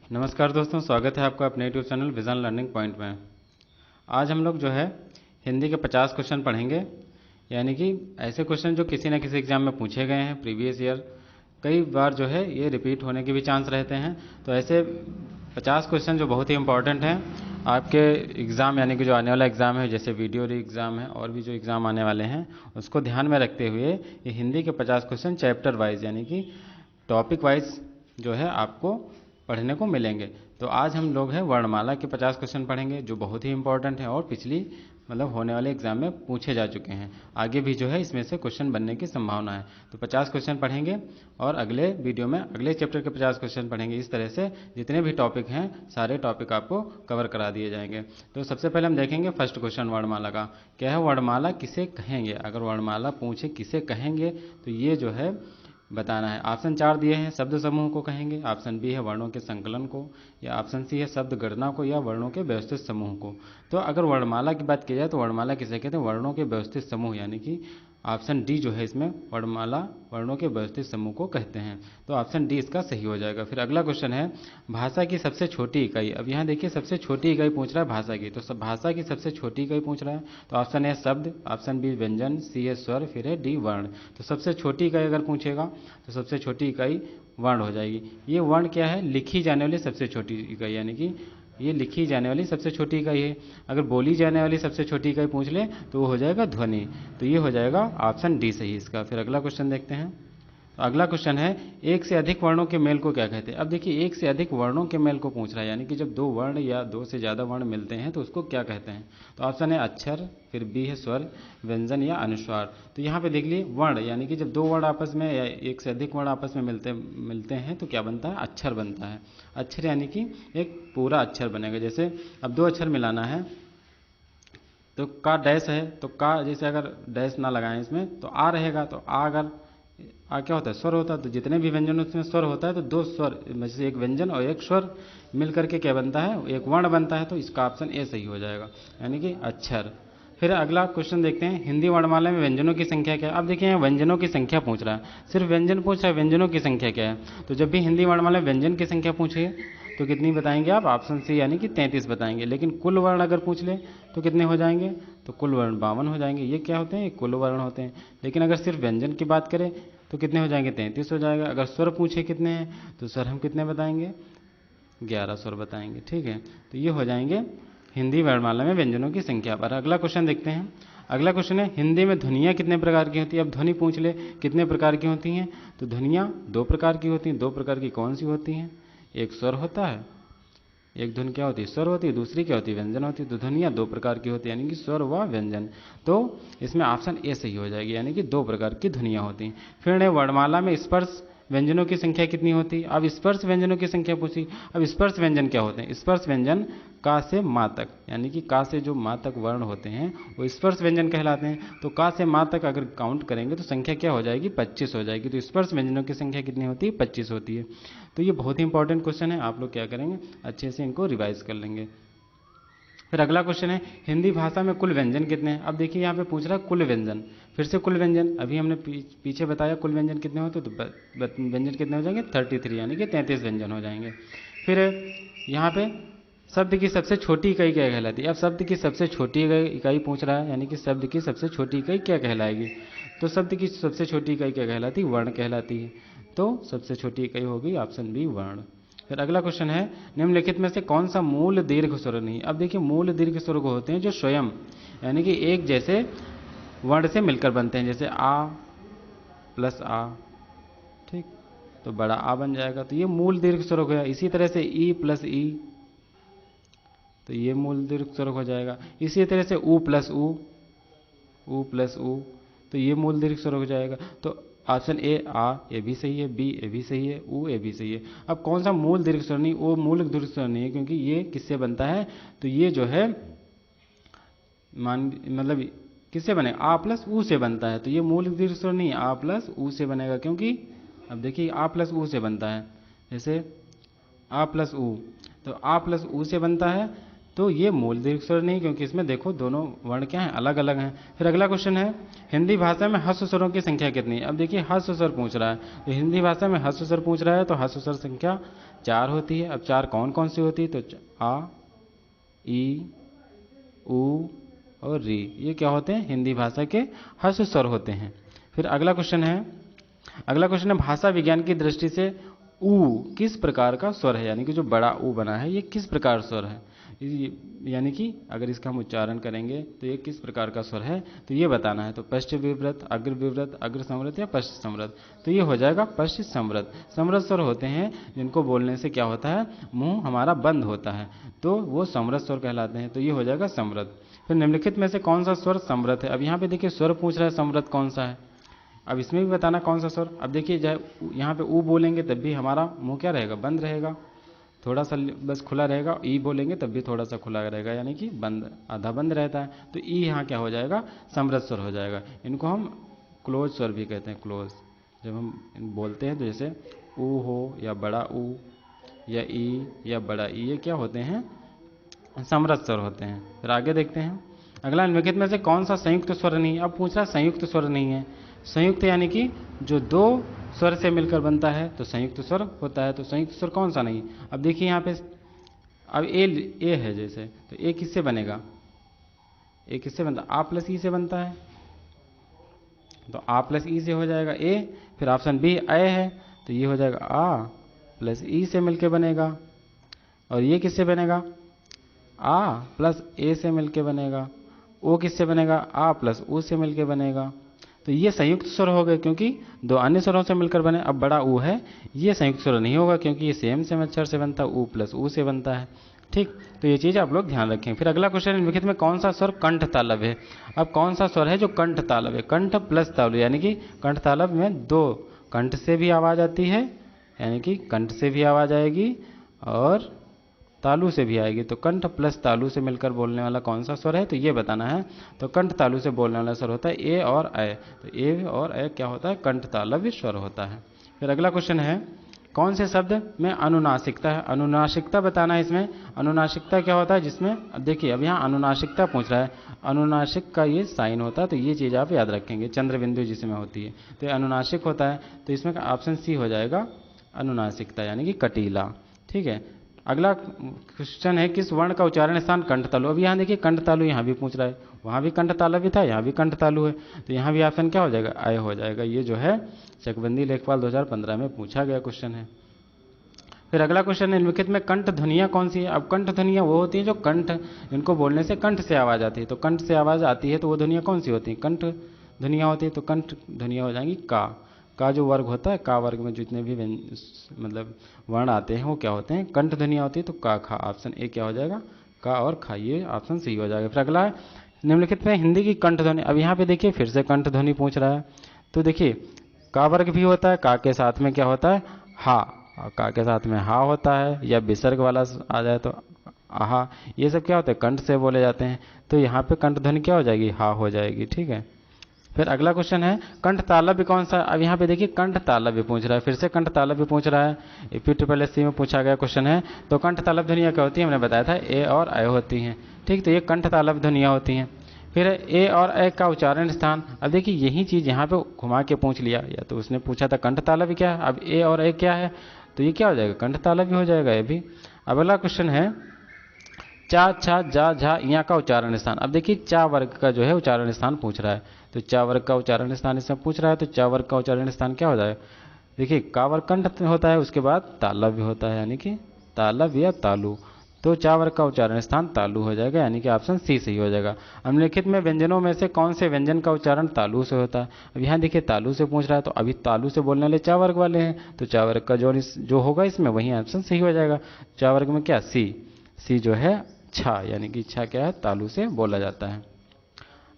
नमस्कार दोस्तों, स्वागत है आपका अपने YouTube channel vision learning point में। आज हम लोग जो है हिंदी के 50 क्वेश्चन पढ़ेंगे, यानी कि ऐसे क्वेश्चन जो किसी न किसी एग्जाम में पूछे गए हैं प्रीवियस ईयर। कई बार जो है ये रिपीट होने के भी चांस रहते हैं। तो ऐसे 50 क्वेश्चन जो बहुत ही इंपॉर्टेंट हैं आपके एग्ज़ाम, यानी कि जो आने वाला एग्ज़ाम है, जैसे वीडियो एग्ज़ाम है और भी जो एग्ज़ाम आने वाले हैं, उसको ध्यान में रखते हुए ये हिंदी के 50 क्वेश्चन चैप्टर वाइज, यानी कि टॉपिक वाइज जो है आपको पढ़ने को मिलेंगे। तो आज हम लोग हैं वर्णमाला के 50 क्वेश्चन पढ़ेंगे, जो बहुत ही इंपॉर्टेंट हैं और पिछली होने वाले एग्जाम में पूछे जा चुके हैं। आगे भी जो है इसमें से क्वेश्चन बनने की संभावना है। तो 50 क्वेश्चन पढ़ेंगे और अगले वीडियो में अगले चैप्टर के 50 क्वेश्चन पढ़ेंगे। इस तरह से जितने भी टॉपिक हैं सारे टॉपिक आपको कवर करा दिए जाएंगे। तो सबसे पहले हम देखेंगे फर्स्ट क्वेश्चन वर्णमाला का। क्या है वर्णमाला किसे कहेंगे? अगर वर्णमाला पूछे किसे कहेंगे तो ये जो है बताना है। ऑप्शन 4 दिए हैं, शब्द समूह को कहेंगे। ऑप्शन बी है वर्णों के संकलन को, या ऑप्शन सी है शब्द गणना को, या वर्णों के व्यवस्थित समूह को। तो अगर वर्णमाला की बात की जाए तो वर्णमाला किसे कहते हैं? वर्णों के व्यवस्थित समूह, यानी कि ऑप्शन डी जो है इसमें वर्णमाला वर्णों के व्यवस्थित समूह को कहते हैं। तो ऑप्शन डी इसका सही हो जाएगा। फिर अगला क्वेश्चन है भाषा की सबसे छोटी इकाई। अब यहाँ देखिए सबसे छोटी इकाई पूछ रहा है भाषा की, तो भाषा की सबसे छोटी इकाई पूछ रहा है। तो ऑप्शन है शब्द, ऑप्शन बी व्यंजन, सी है स्वर, फिर है डी वर्ण। तो सबसे छोटी इकाई अगर पूछेगा तो सबसे छोटी इकाई वर्ण हो जाएगी। ये वर्ण क्या है? लिखी जाने वाली सबसे छोटी इकाई, यानी कि ये लिखी जाने वाली सबसे छोटी इकाई है। अगर बोली जाने वाली सबसे छोटी इकाई पूछ ले तो वो हो जाएगा ध्वनि। तो ये हो जाएगा ऑप्शन डी सही इसका। फिर अगला क्वेश्चन देखते हैं। तो अगला क्वेश्चन है एक से अधिक वर्णों के मेल को क्या कहते हैं? अब देखिए एक से अधिक वर्णों के मेल को पूछ रहा है, यानी कि जब दो वर्ण या दो से ज़्यादा वर्ण मिलते हैं तो उसको क्या कहते हैं? तो ऑप्शन है अक्षर, फिर बी है स्वर, व्यंजन या अनुस्वार। तो यहाँ पे देख लिए वर्ण, यानी कि जब दो वर्ण आपस में या एक से अधिक वर्ण आपस में मिलते हैं तो क्या बनता है? अक्षर बनता है। अक्षर यानी कि एक पूरा अक्षर बनेगा। जैसे अब दो अक्षर मिलाना है तो का डैश है, तो का जैसे अगर डैश ना लगाएं इसमें तो आ रहेगा। तो आ अगर आ क्या होता है? स्वर होता है। तो जितने भी व्यंजन उसमें स्वर होता है तो दो स्वर, जैसे एक व्यंजन और एक स्वर मिल करके क्या बनता है? एक वर्ण बनता है। तो इसका ऑप्शन ए सही हो जाएगा, यानी कि अक्षर। फिर अगला क्वेश्चन देखते हैं हिंदी वर्णमाला में व्यंजनों की संख्या क्या है? अब देखिए यहाँ व्यंजनों की संख्या पूछ रहा है, सिर्फ व्यंजन पूछ रहा है, व्यंजनों की संख्या क्या है? तो जब भी हिंदी वर्णमाला में व्यंजन की संख्या पूछे तो कितनी बताएंगे आप? ऑप्शन सी यानी कि 33 बताएंगे। लेकिन कुल वर्ण अगर पूछ ले तो कितने हो जाएंगे? तो कुल वर्ण 52 हो जाएंगे। ये क्या होते हैं? ये कुल वर्ण होते हैं। लेकिन अगर सिर्फ व्यंजन की बात करें तो कितने हो जाएंगे? 33 हो जाएगा। अगर स्वर पूछे कितने हैं तो स्वर हम कितने बताएंगे? 11 स्वर बताएंगे। ठीक है, तो ये हो जाएंगे हिंदी वर्णमाला में व्यंजनों की संख्या पर। अगला क्वेश्चन देखते हैं। अगला क्वेश्चन है हिंदी में ध्वनियाँ कितने प्रकार की होती है? अब ध्वनि पूछ ले कितने प्रकार की होती हैं? तो ध्वनियाँ दो प्रकार की होती हैं। दो प्रकार की कौन सी होती हैं? एक स्वर होता है, एक धुन क्या होती है? स्वर होती है। दूसरी क्या होती है? व्यंजन होती है। तो ध्वनियाँ दो प्रकार की होती है, यानी कि स्वर व व्यंजन। तो इसमें ऑप्शन ए सही हो जाएगी, यानी कि दो प्रकार की ध्वनियाँ होती हैं। फिर वर्णमाला में स्पर्श व्यंजनों की संख्या कितनी होती है? अब स्पर्श व्यंजनों की संख्या पूछी। अब स्पर्श व्यंजन क्या होते हैं? स्पर्श व्यंजन का से मा तक, यानी कि का से जो मा तक वर्ण होते हैं वो स्पर्श व्यंजन कहलाते हैं। तो का से मा तक अगर काउंट करेंगे तो संख्या क्या हो जाएगी? 25 हो जाएगी। तो स्पर्श व्यंजनों की संख्या कितनी होती है? 25 होती है। तो ये बहुत ही इंपॉर्टेंट क्वेश्चन है। आप लोग क्या करेंगे? अच्छे से इनको रिवाइज कर लेंगे। फिर अगला क्वेश्चन है हिंदी भाषा में कुल व्यंजन कितने हैं? अब देखिए यहाँ पे पूछ रहा है कुल व्यंजन। फिर से कुल व्यंजन, अभी हमने पीछे बताया कुल व्यंजन कितने होते तो व्यंजन कितने हो जाएंगे? 33, यानी कि 33 व्यंजन हो जाएंगे। फिर यहाँ पे शब्द की सबसे छोटी इकाई क्या कहलाती है? अब शब्द की सबसे छोटी इकाई पूछ रहा है, यानी कि शब्द की सबसे छोटी इकाई क्या कहलाएगी? तो शब्द की सबसे छोटी इकाई क्या कहलाती है? वर्ण कहलाती है। तो सबसे छोटी इकाई होगी ऑप्शन बी वर्ण। फिर अगला क्वेश्चन है निम्नलिखित में से कौन सा मूल दीर्घ स्वर नहीं? अब देखिए मूल दीर्घ स्वर को होते हैं जो स्वयं, यानी कि एक जैसे वर्ण से मिलकर बनते हैं। जैसे आ प्लस आ, ठीक, तो बड़ा आ बन जाएगा। तो ये मूल दीर्घ स्वर हो गया। इसी तरह से ई प्लस ई, तो ये मूल दीर्घ स्वर हो जाएगा। इसी तरह से ऊ प्लस ऊ, ऊ प्लस ऊ, तो ये मूल दीर्घ स्वर हो जाएगा। तो ऑप्शन ए आ, ये भी सही है, बी ये भी सही है, ऊ ये भी सही है। अब कौन सा मूल दीर्घ स्वर नहीं? वो मूल दीर्घ स्वर नहीं है, क्योंकि ये किससे बनता है? तो ये जो है मतलब किससे बनेगा? आ प्लस ऊ से बनता है। तो ये मूल दीर्घ स्वर नहीं, आ प्लस ऊ से बनेगा। क्योंकि अब देखिए आ प्लस ऊ से बनता है, जैसे आ प्लस ऊ, तो आ प्लस ऊ से बनता है। तो ये मूल दीर्घ स्वर नहीं, क्योंकि इसमें देखो दोनों वर्ण क्या हैं, अलग अलग हैं। फिर अगला क्वेश्चन है, हिंदी भाषा में ह्रस्व स्वरों की संख्या कितनी है। अब देखिए ह्रस्व स्वर पूछ रहा है, तो हिंदी भाषा में ह्रस्व स्वर पूछ रहा है, तो ह्रस्व स्वर संख्या 4 होती है। अब 4 कौन कौन सी होती है, तो आ, ई, उ और री, ये क्या होते हैं, हिंदी भाषा के ह्रस्व स्वर होते हैं। फिर अगला क्वेश्चन है भाषा विज्ञान की दृष्टि से ऊ किस प्रकार का स्वर है, यानी कि जो बड़ा ऊ बना है ये किस प्रकार स्वर है, यानी कि अगर इसका हम उच्चारण करेंगे तो ये किस प्रकार का स्वर है, तो ये बताना है। तो पश्च विव्रत, अग्र विव्रत, अग्र संवृत या पश्च संवृत, तो ये हो जाएगा पश्च संवृत। संवृत स्वर होते हैं जिनको बोलने से क्या होता है, मुंह हमारा बंद होता है, तो वो संवृत स्वर कहलाते हैं, तो ये हो जाएगा संवृत। फिर निम्नलिखित में से कौन सा स्वर संवृत है। अब यहाँ पे देखिए स्वर पूछ रहा है संवृत कौन सा है, अब इसमें भी बताना कौन सा स्वर। अब देखिए चाहे यहाँ पे ऊ बोलेंगे तब भी हमारा मुंह क्या रहेगा, बंद रहेगा, थोड़ा सा बस खुला रहेगा। ई बोलेंगे तब भी थोड़ा सा खुला रहेगा, यानी कि बंद, आधा बंद रहता है। तो ई यहाँ क्या हो जाएगा, समृद्ध स्वर हो जाएगा। इनको हम क्लोज स्वर भी कहते हैं, क्लोज। जब हम बोलते हैं तो जैसे ऊ हो या बड़ा ऊ या ई या बड़ा ई, ये क्या होते हैं, समृद्ध स्वर होते हैं। फिर आगे देखते हैं, अगला निम्नलिखित में से कौन सा संयुक्त स्वर नहीं है। अब पूछ रहा है संयुक्त स्वर नहीं है। संयुक्त यानी कि जो दो स्वर से मिलकर बनता है तो संयुक्त स्वर होता है। तो संयुक्त स्वर कौन सा नहीं, अब देखिए यहाँ पे अब ए है जैसे, तो ए किससे बनेगा, ए किससे बनता है, आ प्लस ई से बनता है, तो आ प्लस ई से हो जाएगा ए। फिर ऑप्शन बी ए है, तो ये हो जाएगा आ प्लस ई से मिलकर बनेगा। और ये किससे बनेगा, आ प्लस ए से मिलकर बनेगा। ओ किससे बनेगा, आ प्लस ऊ से मिलकर बनेगा। तो ये संयुक्त स्वर हो गए क्योंकि दो अन्य स्वरों से मिलकर बने। अब बड़ा ऊ है, ये संयुक्त स्वर नहीं होगा क्योंकि ये सेम अक्षर से बनता है, ऊ प्लस ऊ से बनता है। ठीक, तो ये चीज़ आप लोग ध्यान रखें। फिर अगला क्वेश्चन, निम्नलिखित में कौन सा स्वर कंठ तालव्य है। अब कौन सा स्वर है जो कंठ तालव्य है, कंठ प्लस तालव्य, यानी कि कंठ तालव्य में दो कंठ से भी आवाज़ आती है, यानी कि कंठ से भी आवाज़ आएगी और तालु से भी आएगी। तो कंठ प्लस तालु से मिलकर बोलने वाला कौन सा स्वर है, तो ये बताना है। तो कंठ तालु से बोलने वाला स्वर होता है ए और ए। तो ए और ए क्या होता है, कंठ तालव्य स्वर होता है। फिर अगला क्वेश्चन है, कौन से शब्द में अनुनासिकता है। अनुनासिकता बताना है इसमें। अनुनासिकता क्या होता है, जिसमें अब देखिए अब यहाँ अनुनासिकता पूछ रहा है, अनुनासिक का ये साइन होता है, तो ये चीज़ आप याद रखेंगे, चंद्र बिंदु जिसमें होती है, तो ये अनुनासिक होता है। तो इसमें ऑप्शन सी हो जाएगा अनुनासिकता, यानी कि कटीला। ठीक है, अगला क्वेश्चन है, किस वर्ण का उच्चारण स्थान कंठ तालु। अब यहाँ देखिए कंठ तालु यहाँ भी पूछ रहा है, वहाँ भी कंठ तालु भी था, यहाँ भी कंठ तालु है, तो यहाँ भी ऑप्शन क्या हो जाएगा, आय हो जाएगा। ये जो है चकबंदी लेखपाल 2015 में पूछा गया क्वेश्चन है। फिर अगला क्वेश्चन है, निम्नलिखित में कंठ ध्वनियाँ कौन सी है। अब कंठ ध्वनियाँ वो होती हैं जो कंठ, जिनको बोलने से कंठ से आवाज़ आती है। तो कंठ से आवाज़ आती है तो वो ध्वनियाँ कौन सी होती हैं, कंठ ध्वनियाँ होती है। तो कंठ ध्वनियाँ हो जाएंगी का जो वर्ग होता है, का वर्ग में जितने भी मतलब वर्ण आते हैं वो क्या होते हैं, कंठ ध्वनियाँ होती है। तो का खा, ऑप्शन ए क्या हो जाएगा, का और खा, ये ऑप्शन सी हो जाएगा। फिर अगला है, निम्नलिखित में हिंदी की कंठ ध्वनि। अब यहाँ पे देखिए फिर से कंठ ध्वनि पूछ रहा है। तो देखिए का वर्ग भी होता है, का के साथ में क्या होता है, हा, का के साथ में हा होता है, या विसर्ग वाला आ जाए तो आहा, ये सब क्या होता है, कंठ से बोले जाते हैं। तो यहाँ पे कंठ ध्वनि क्या हो जाएगी, हा हो जाएगी। ठीक है, फिर अगला क्वेश्चन है, कंठ तालव्य कौन सा। अब यहाँ पे देखिए कंठ तालव्य पूछ रहा है, फिर से कंठ तालव्य पूछ रहा है, PSSC में पूछा गया क्वेश्चन है। तो कंठ तालव्य ध्वनियाँ क्या होती है, हमने बताया था ए और अय होती हैं। ठीक, तो ये कंठ तालव्य ध्वनियाँ होती हैं। फिर ए और अय का उच्चारण स्थान। अब देखिए यही चीज़ यहाँ पे घुमा के पूछ लिया, या तो उसने पूछा था कंठ तालव्य क्या है, अब ए और अय क्या है, तो ये क्या हो जाएगा, कंठ तालव्य हो जाएगा ये भी। अब अगला क्वेश्चन है, चा छा जा झा यहाँ का उच्चारण स्थान। अब देखिए चा वर्ग का जो है उच्चारण स्थान पूछ रहा है, तो चा वर्ग का उच्चारण स्थान इसमें पूछ रहा है। तो चा वर्ग का उच्चारण स्थान क्या हो जाएगा, देखिए का वर्ग कंठ होता है, उसके बाद तालव्य होता है, यानी कि तालव्य या तालु। तो चा वर्ग का उच्चारण स्थान तालु हो जाएगा, यानी कि ऑप्शन सी सही हो जाएगा। निम्नलिखित में व्यंजनों में से कौन से व्यंजन का उच्चारण तालु से होता है। अब यहाँ देखिए तालु से पूछ रहा है, तो अभी तालु से बोलने वाले चा वर्ग वाले हैं, तो चा वर्ग का जो होगा इसमें वही ऑप्शन सही हो जाएगा। चा वर्ग में क्या, सी जो है छा, यानी कि छा क्या है, तालु से बोला जाता है।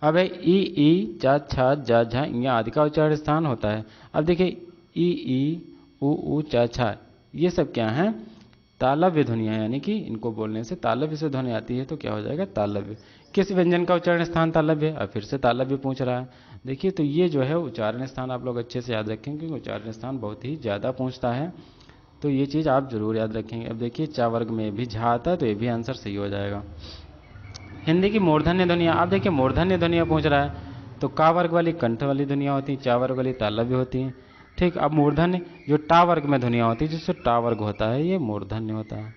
अब है ई चा छा जा झा या आदि का उच्चारण स्थान होता है। अब देखिए ई उ चा छा ये सब क्या हैं, तालव्य ध्वनियाँ, यानी कि इनको बोलने से तालव्य से ध्वनि आती है, तो क्या हो जाएगा, तालव्य। किस व्यंजन का उच्चारण स्थान तालव्य है, अब फिर से तालव्य पूछ रहा है। देखिए तो ये जो है उच्चारण स्थान आप लोग अच्छे से याद रखें, क्योंकि उच्चारण स्थान बहुत ही ज़्यादा पूछता है। तो ये चीज़ आप जरूर याद रखेंगे। अब देखिए चा वर्ग में भी झा आता है, तो ये भी आंसर सही हो जाएगा। हिंदी की मूर्धन्य ध्वनियाँ, आप देखिए मूर्धन्य ध्वनियाँ पूछ रहा है, तो का वर्ग वाली कंठ वाली ध्वनियाँ होती हैं, चा वर्ग वाली तालव्य भी होती हैं। ठीक, अब मूर्धन्य जो टा वर्ग में ध्वनियाँ होती है, जिससे टा वर्ग होता है, ये मूर्धन्य होता है।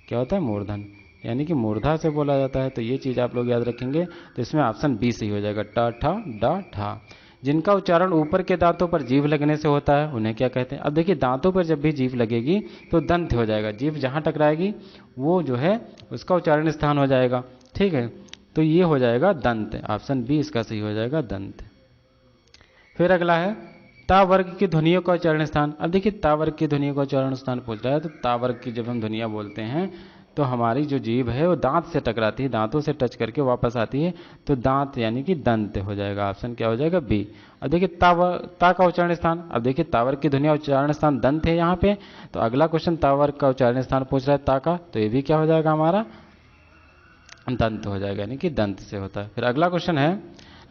क्या होता है? मूर्धन्य, यानी कि मूर्धा से बोला जाता है। तो ये चीज़ आप लोग याद रखेंगे। तो इसमें ऑप्शन बी सही हो जाएगा, टा ठा डा ठा। जिनका उच्चारण ऊपर के दांतों पर जीभ लगने से होता है उन्हें क्या कहते हैं? अब देखिए दांतों पर जब भी जीभ लगेगी तो दंत हो जाएगा, जीभ जहाँ टकराएगी वो जो है उसका उच्चारण स्थान हो जाएगा। ठीक है, तो ये हो जाएगा दंत, ऑप्शन बी इसका सही हो जाएगा, दंत। फिर अगला है ता वर्ग की ध्वनियों का उच्चारण स्थान। अब देखिए ता वर्ग की ध्वनियों का उच्चारण स्थान पूछ रहा है, तो ता वर्ग की जब हम ध्वनियाँ बोलते हैं तो हमारी जो जीभ है वो दांत से टकराती है, दांतों से टच करके वापस आती है, तो दांत यानी कि दंत हो जाएगा। ऑप्शन क्या हो जाएगा? बी। अब देखिए ता का उच्चारण स्थान, अब देखिए ता वर्ग की ध्वनिया उच्चारण स्थान दंत है यहाँ पे, तो अगला क्वेश्चन ता वर्ग का उच्चारण स्थान पूछ रहा है ता का, तो ये भी क्या हो जाएगा हमारा? दंत हो जाएगा, यानी कि दंत से होता है। फिर अगला क्वेश्चन है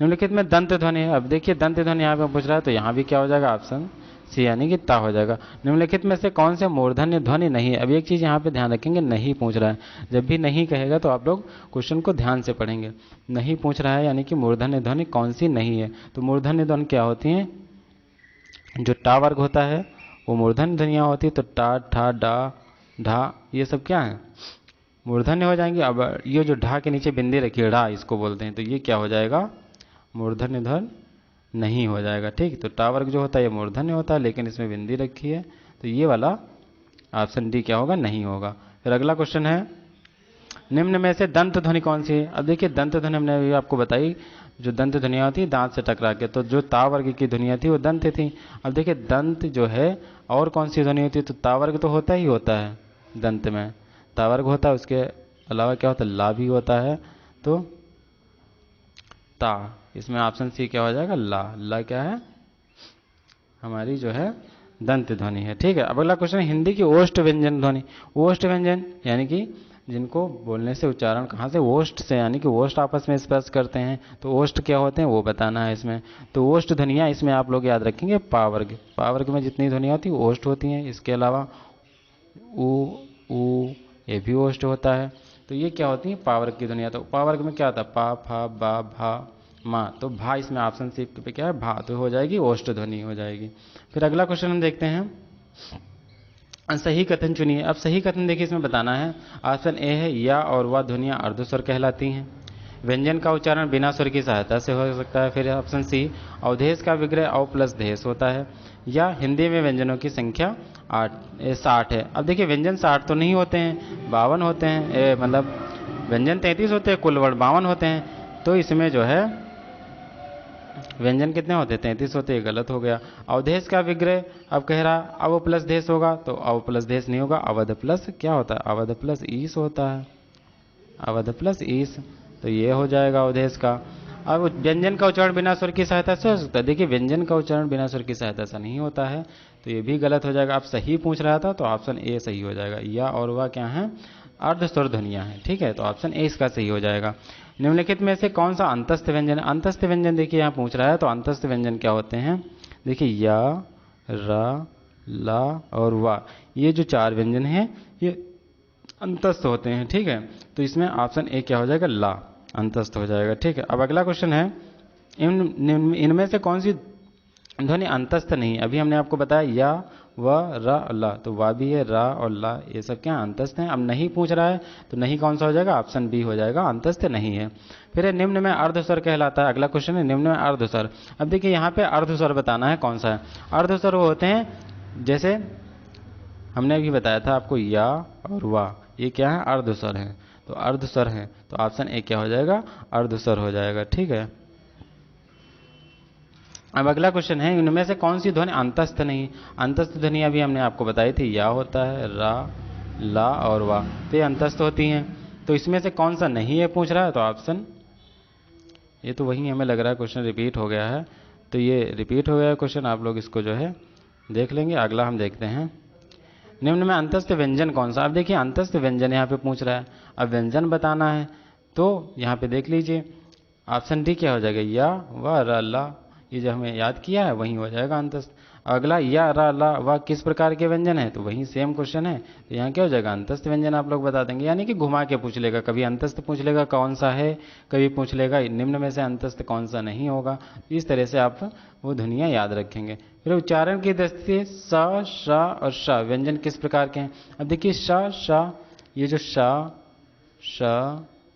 निम्नलिखित में दंत ध्वनि है। अब देखिए दंत ध्वनि यहाँ पे पूछ रहा है, तो यहाँ भी क्या हो जाएगा? ऑप्शन सी यानी कि ता हो जाएगा। निम्नलिखित में से कौन से मूर्धन्य ध्वनि नहीं है? अब एक चीज़ यहाँ पे ध्यान रखेंगे, नहीं पूछ रहा है। जब भी नहीं कहेगा तो आप लोग क्वेश्चन को ध्यान से पढ़ेंगे। नहीं पूछ रहा है यानी कि मूर्धन्य ध्वनि कौन सी नहीं है। तो मूर्धन्य ध्वनि क्या होती हैं? जो टा वर्ग होता है वो मूर्धन्य ध्वनियाँ होती है, तो टा ठा डा ढा ये सब क्या है? मूर्धन्य हो जाएंगे। अब ये जो ढा के नीचे बिंदी रखी है, ढा इसको बोलते हैं, तो ये क्या हो जाएगा? मूर्धन्य ध्वनि नहीं हो जाएगा। ठीक, तो टा वर्ग जो होता है ये मूर्धन्य होता है, लेकिन इसमें बिंदी रखी है, तो ये वाला ऑप्शन डी क्या होगा? नहीं होगा। फिर अगला क्वेश्चन है निम्न में से दंत ध्वनि कौन सी है? अब देखिए दंत ध्वनि हमने अभी आपको बताई, जो दंत ध्वनियाँ होती दांत से टकरा के, तो जो ता वर्ग की ध्वनियाँ थी वो दंत थी। अब देखिए दंत जो है और कौन सी ध्वनि होती है? तो ता वर्ग तो होता ही होता है, दंत में ता वर्ग होता है, उसके अलावा क्या होता है? ला भी होता है, तो ता, इसमें ऑप्शन सी क्या हो जाएगा? ला। ला क्या है? हमारी जो है दंत ध्वनि है। ठीक है, अब अगला क्वेश्चन हिंदी की ओष्ठ व्यंजन ध्वनि। ओष्ठ व्यंजन यानी कि जिनको बोलने से उच्चारण कहाँ से? ओष्ठ से, यानी कि ओष्ठ आपस में स्पर्श करते हैं, तो ओष्ठ क्या होते हैं वो बताना है इसमें। तो ओष्ठ ध्वनियाँ इसमें आप लोग याद रखेंगे पावर्ग, पावर्ग में जितनी ध्वनियाँ होती है ओष्ठ होती हैं। इसके अलावा उ ये भी ओष्ठ होता है। तो ये क्या होती है? पावर्ग की ध्वनियाँ। तो पावर्ग में क्या होता है? पा फा बा भा माँ, तो भा इसमें ऑप्शन सी पे क्या है? भा, तो हो जाएगी ओष्ठ ध्वनि हो जाएगी। फिर अगला क्वेश्चन हम देखते हैं, सही कथन चुनिए। अब सही कथन देखिए इसमें बताना है। ऑप्शन ए है या और वह ध्वनियाँ अर्धस्वर कहलाती हैं। व्यंजन का उच्चारण बिना स्वर की सहायता से हो सकता है। फिर ऑप्शन सी अवधेश का विग्रह अव प्लस देश होता है। या हिंदी में व्यंजनों की संख्या 60 है। अब देखिए व्यंजन 60 तो नहीं होते हैं, 52 होते हैं, मतलब व्यंजन 33 होते हैं, कुल वर्ण 52 होते हैं। तो इसमें जो है व्यंजन कितने होते हैं? 33 होते हैं, गलत हो गया। अवधेश का विग्रह अब कह रहा अव प्लस देश होगा, तो अव प्लस देश नहीं होगा, अवध प्लस क्या होता है? अवध प्लस ईस होता है, अवध प्लस ईस, तो ये हो जाएगा अवधेश का। अब व्यंजन का उच्चारण बिना स्वर की सहायता से हो सकता है। देखिए व्यंजन का उच्चारण बिना स्वर की सहायता से नहीं होता है, तो ये भी गलत हो जाएगा। आप सही पूछ रहा था तो ऑप्शन ए सही हो जाएगा। या और वह क्या है? अर्धस्वर ध्वनियाँ हैं। ठीक है, तो ऑप्शन ए इसका सही हो जाएगा। निम्नलिखित में से कौन सा अंतस्थ व्यंजन? अंतस्थ व्यंजन देखिए यहाँ पूछ रहा है, तो अंतस्थ व्यंजन क्या होते हैं? देखिए या, रा, ला और वा, ये जो 4 व्यंजन हैं ये अंतस्थ होते हैं। ठीक है, तो इसमें ऑप्शन ए क्या हो जाएगा? ला, अंतस्थ हो जाएगा। ठीक है, अब अगला क्वेश्चन है इनमें से कौन सी ध्वनि अंतस्थ नहीं? अभी हमने आपको बताया या, व, रा, ला, तो वा भी है, रा और ला ये सब क्या अंतस्थ हैं। अब नहीं पूछ रहा है, तो नहीं कौन सा हो जाएगा? ऑप्शन बी हो जाएगा, अंतस्थ नहीं है। फिर है निम्न में अर्धस्वर कहलाता है। अगला क्वेश्चन है निम्न में अर्धस्वर। अब देखिए यहाँ पे अर्धस्वर बताना है कौन सा है। अर्धस्वर वो होते हैं जैसे हमने अभी बताया था आपको या और वा, ये क्या है? अर्धस्वर है, तो अर्धस्वर है, तो ऑप्शन ए क्या हो जाएगा? अर्धस्वर हो जाएगा। ठीक है, अब अगला क्वेश्चन है इनमें से कौन सी ध्वनि अंतस्थ नहीं? अंतस्थ ध्वनि अभी हमने आपको बताई थी, या होता है, रा, ला और वा, तो ये अंतस्थ होती हैं। तो इसमें से कौन सा नहीं है पूछ रहा है, तो ऑप्शन, ये तो वही हमें लग रहा है क्वेश्चन रिपीट हो गया है, तो ये रिपीट हो गया है क्वेश्चन, आप लोग इसको जो है देख लेंगे। अगला हम देखते हैं निम्न में अंतस्थ व्यंजन कौन सा? अब देखिए अंतस्थ व्यंजन यहाँ पे पूछ रहा है, अब व्यंजन बताना है, तो यहाँ पे देख लीजिए ऑप्शन डी क्या हो जाएगा? या, व, र, ला, ये जो हमें याद किया है वही हो जाएगा अंतस्थ। अगला या रा ला वा किस प्रकार के व्यंजन है, तो वही सेम क्वेश्चन है। तो यहाँ क्या हो जाएगा, अंतस्थ व्यंजन आप लोग बता देंगे, यानी कि घुमा के पूछ लेगा, कभी अंतस्थ पूछ लेगा कौन सा है, कभी पूछ लेगा निम्न में से अंतस्थ कौन सा नहीं होगा। इस तरह से आप वो ध्वनियाँ याद रखेंगे। फिर उच्चारण की दृष्टि से स, श और श व्यंजन किस प्रकार के हैं। अब देखिए श, श, ये जो श, श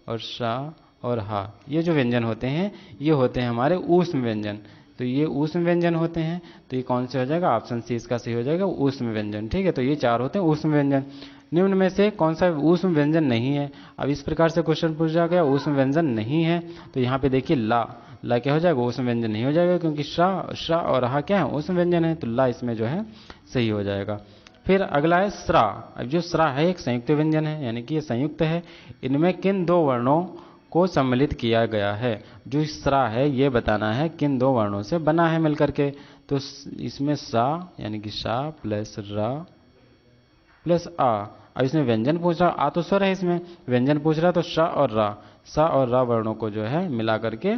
और श और हा, ये जो व्यंजन होते हैं ये होते हैं हमारे ऊष्म व्यंजन। तो ये ऊष्म व्यंजन होते हैं, तो ये कौन से हो जाएगा, ऑप्शन सी इसका सही हो जाएगा, ऊष्म व्यंजन। ठीक है, तो ये 4 होते हैं ऊष्म व्यंजन। निम्न में से कौन सा ऊष्म व्यंजन नहीं है। अब इस प्रकार से क्वेश्चन पूछा गया ऊष्म व्यंजन नहीं है, तो यहाँ पे देखिए ला, ला क्या हो जाएगा, ऊष्म व्यंजन नहीं हो जाएगा, क्योंकि श और हा क्या है, ऊष्म व्यंजन है, तो ला इसमें जो है सही हो जाएगा। फिर अगला है स्रा। अब जो स्रा है एक संयुक्त व्यंजन है, यानी कि ये संयुक्त है। इनमें किन 2 वर्णों को सम्मिलित किया गया है। जो स्रा है ये बताना है किन 2 वर्णों से बना है मिलकर के। तो इसमें सा यानी कि सा प्लस रा प्लस आ। अब इसमें व्यंजन पूछ रहा, आ तो स्वर है, इसमें व्यंजन पूछ रहा, तो श और रा, सा और रा वर्णों को जो है मिला करके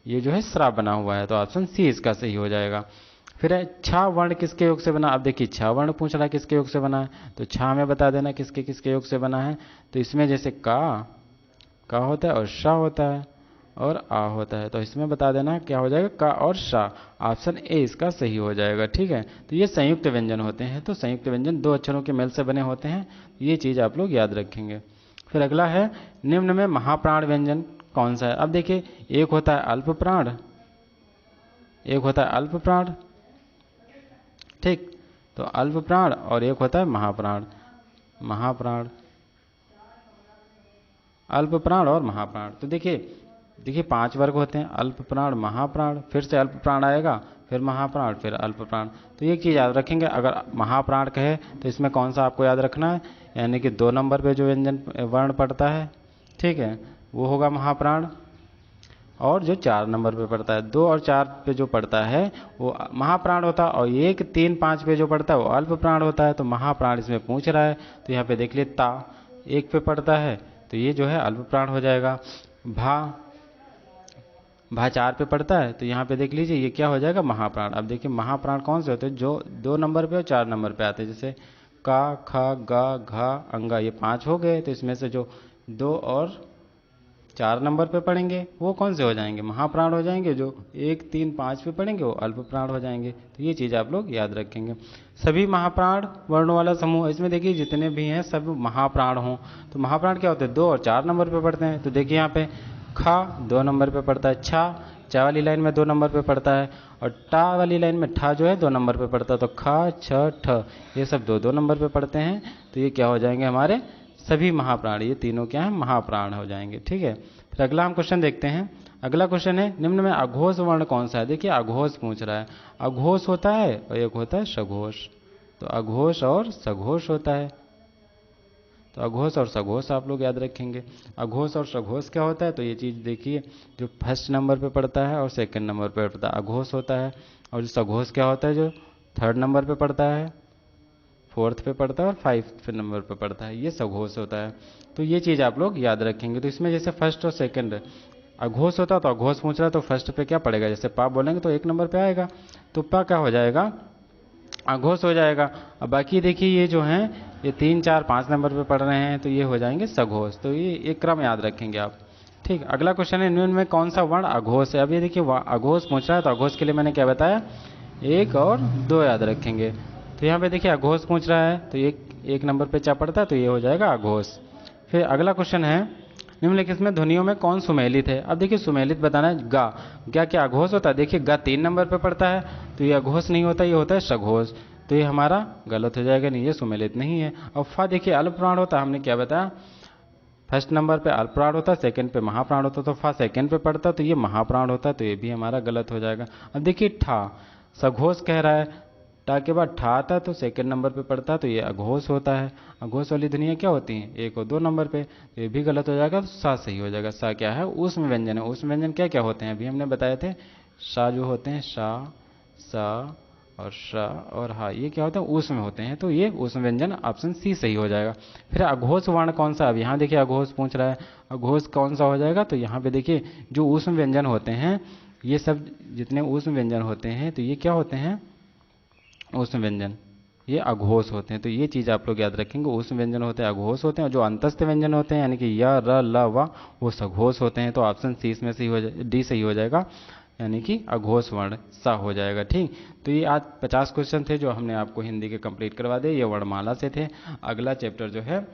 ये जो है स्रा बना हुआ है, तो ऑप्शन सी इसका सही हो जाएगा। फिर है छा वर्ण किसके योग से बना। अब देखिए छा वर्ण पूछ रहा है किसके योग से बना है, तो छा में बता देना किसके किसके योग से बना है। तो इसमें जैसे का होता है और शा होता है और आ होता है, तो इसमें बता देना क्या हो जाएगा, का और शा। ऑप्शन ए इसका सही हो जाएगा। ठीक है, तो ये संयुक्त व्यंजन होते हैं, तो संयुक्त व्यंजन 2 अक्षरों के मेल से बने होते हैं, ये चीज़ आप लोग याद रखेंगे। फिर अगला है निम्न में महाप्राण व्यंजन कौन सा है। अब देखिए एक होता है अल्प प्राण, एक होता है अल्प प्राण, ठीक, तो अल्प प्राण और एक होता है महाप्राण। महाप्राण, अल्प प्राण और महाप्राण। तो देखिए 5 वर्ग होते हैं, अल्प प्राण, महाप्राण, फिर से अल्प प्राण आएगा, फिर महाप्राण, फिर अल्प प्राण। तो ये चीज़ याद रखेंगे, अगर महाप्राण कहे तो इसमें कौन सा आपको याद रखना है, यानी कि 2 नंबर पे जो व्यंजन वर्ण पड़ता है, ठीक है, वो होगा महाप्राण। और जो 4 नंबर पे पड़ता है, 2 और 4 पे जो पड़ता है वो महाप्राण होता है, और 1, 3, 5 पे जो पड़ता है वो अल्प प्राण होता है। तो महाप्राण इसमें पूछ रहा है, तो यहाँ पे देख लिए ता 1 पे पड़ता है, तो ये जो है अल्प प्राण हो जाएगा। भा 4 पे पड़ता है, तो यहाँ पे देख लीजिए ये क्या हो जाएगा, महाप्राण। अब देखिए महाप्राण कौन से होते हैं, जो 2 नंबर पे और 4 नंबर पे आते हैं, जैसे का, ख, ग, घ, अंगा, ये 5 हो गए, तो इसमें से जो 2 और 4 नंबर पे पढ़ेंगे वो कौन से हो जाएंगे, महाप्राण हो जाएंगे। जो 1, 3, 5 पे पढ़ेंगे वो अल्प प्राण हो जाएंगे। तो ये चीज़ आप लोग याद रखेंगे। सभी महाप्राण वर्णों वाला समूह, इसमें देखिए जितने भी हैं सब महाप्राण हों, तो महाप्राण क्या होते हैं, 2 और 4 नंबर पे पढ़ते हैं। तो देखिए यहाँ पे खा 2 नंबर पे पड़ता है, छा चा वाली लाइन में 2 नंबर पे पड़ता है, और टा वाली लाइन में ठा जो है 2 नंबर पे पड़ता है। तो खा, छ, ठ ये सब 2-2 नंबर पे पड़ते हैं। तो ये क्या हो जाएंगे, हमारे सभी महाप्राण, ये तीनों क्या है, महाप्राण हो जाएंगे। ठीक है, फिर अगला हम क्वेश्चन देखते हैं। अगला क्वेश्चन है निम्न में अघोष वर्ण कौन सा है। देखिए अघोष पूछ रहा है, अघोष होता है और एक होता है सघोष। तो अघोष और सघोष होता है, तो अघोष और सघोष आप लोग याद रखेंगे। अघोष और सघोष क्या होता है, तो ये चीज़ देखिए, जो फर्स्ट नंबर पे पड़ता है और सेकंड नंबर पे पड़ता है अघोष होता है, और जो सघोष क्या होता है, जो 3rd नंबर पे पड़ता है, 4th पे पड़ता है और 5th नंबर पे पड़ता है, ये सघोष होता है। तो ये चीज़ आप लोग याद रखेंगे। तो इसमें जैसे फर्स्ट और सेकंड अघोष होता है, तो अघोष पूछ रहा है, तो फर्स्ट पे क्या पड़ेगा, जैसे पा बोलेंगे तो 1 नंबर पे आएगा, तो पा क्या हो जाएगा, अघोष हो जाएगा। अब बाकी देखिए ये जो हैं ये 3, 4, 5 नंबर पे पढ़ रहे हैं, तो ये हो जाएंगे सघोष। तो ये एक क्रम याद रखेंगे आप। ठीक, अगला क्वेश्चन है निम्न में कौन सा वर्ण अघोष है। अब ये देखिए अघोष पूछ रहा है, तो अघोष के लिए मैंने क्या बताया, 1 और 2 याद रखेंगे। तो यहाँ पे देखिए अघोष पूछ रहा है, तो एक नंबर पे चा पड़ता है, तो ये हो जाएगा अघोष। फिर अगला क्वेश्चन है निम्नलिखित में ध्वनियों में कौन सुमेलित है। अब देखिए सुमेलित बताना है, गा, क्या क्या अघोष होता है, देखिए गा 3 नंबर पे पड़ता है, तो ये अघोष नहीं होता, ये होता है सघोष। तो ये हमारा गलत हो जाएगा, नहीं ये सुमेलित नहीं है। और फा देखिए अल्प प्राण होता है, हमने क्या बताया, फर्स्ट नंबर पे अल्प प्राण होता है, सेकंड पे महाप्राण होता है, तो फा सेकंड पे पड़ता है, तो ये महाप्राण होता है, तो ये भी हमारा गलत हो जाएगा। अब देखिए ठा सघोष कह रहा है, टा के बाद ठा आता है, तो सेकंड नंबर पे पड़ता है, तो ये अघोष होता है। अघोष वाली ध्वनियाँ क्या होती हैं, 1 और 2 नंबर पे, तो ये भी गलत हो जाएगा। तो सा सही हो जाएगा। सा क्या है, ऊष्म व्यंजन है। ऊष्म व्यंजन क्या क्या होते हैं, अभी हमने बताए थे, सा जो होते हैं, सा, सा और सा और हा, ये क्या होता है, ऊष्म होते हैं, तो ये ऊष्म व्यंजन ऑप्शन सी सही हो जाएगा। फिर अघोष वर्ण कौन सा, अब यहाँ देखिए अघोष पूछ रहा है, अघोष कौन सा हो जाएगा, तो यहाँ पे देखिए जो ऊष्म व्यंजन होते हैं, ये सब जितने ऊष्म व्यंजन होते हैं, तो ये क्या होते हैं, ऊष्म व्यंजन ये अघोष होते हैं। तो ये चीज़ आप लोग याद रखेंगे, ऊष्म व्यंजन होते हैं अघोष होते हैं, और जो अंतस्थ व्यंजन होते हैं यानी कि य र ल व वो सघोष होते हैं। तो ऑप्शन सी इसमें सही हो डी सही हो जाएगा, यानी कि अघोष वर्ण सा हो जाएगा। ठीक, तो ये आज 50 क्वेश्चन थे जो हमने आपको हिंदी के कंप्लीट करवा दिए, ये वर्णमाला से थे। अगला चैप्टर जो है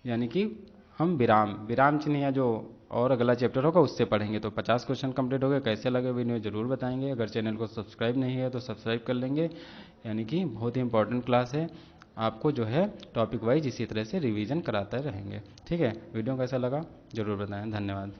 यानी कि हम विराम विराम चिन्ह या जो और अगला चैप्टर होगा उससे पढ़ेंगे। तो 50 क्वेश्चन कंप्लीट हो गए। कैसे लगे वीडियो ज़रूर बताएंगे। अगर चैनल को सब्सक्राइब नहीं है तो सब्सक्राइब कर लेंगे, यानी कि बहुत ही इंपॉर्टेंट क्लास है। आपको जो है टॉपिक वाइज इसी तरह से रिवीजन कराते रहेंगे। ठीक है, वीडियो कैसा लगा ज़रूर बताएं। धन्यवाद।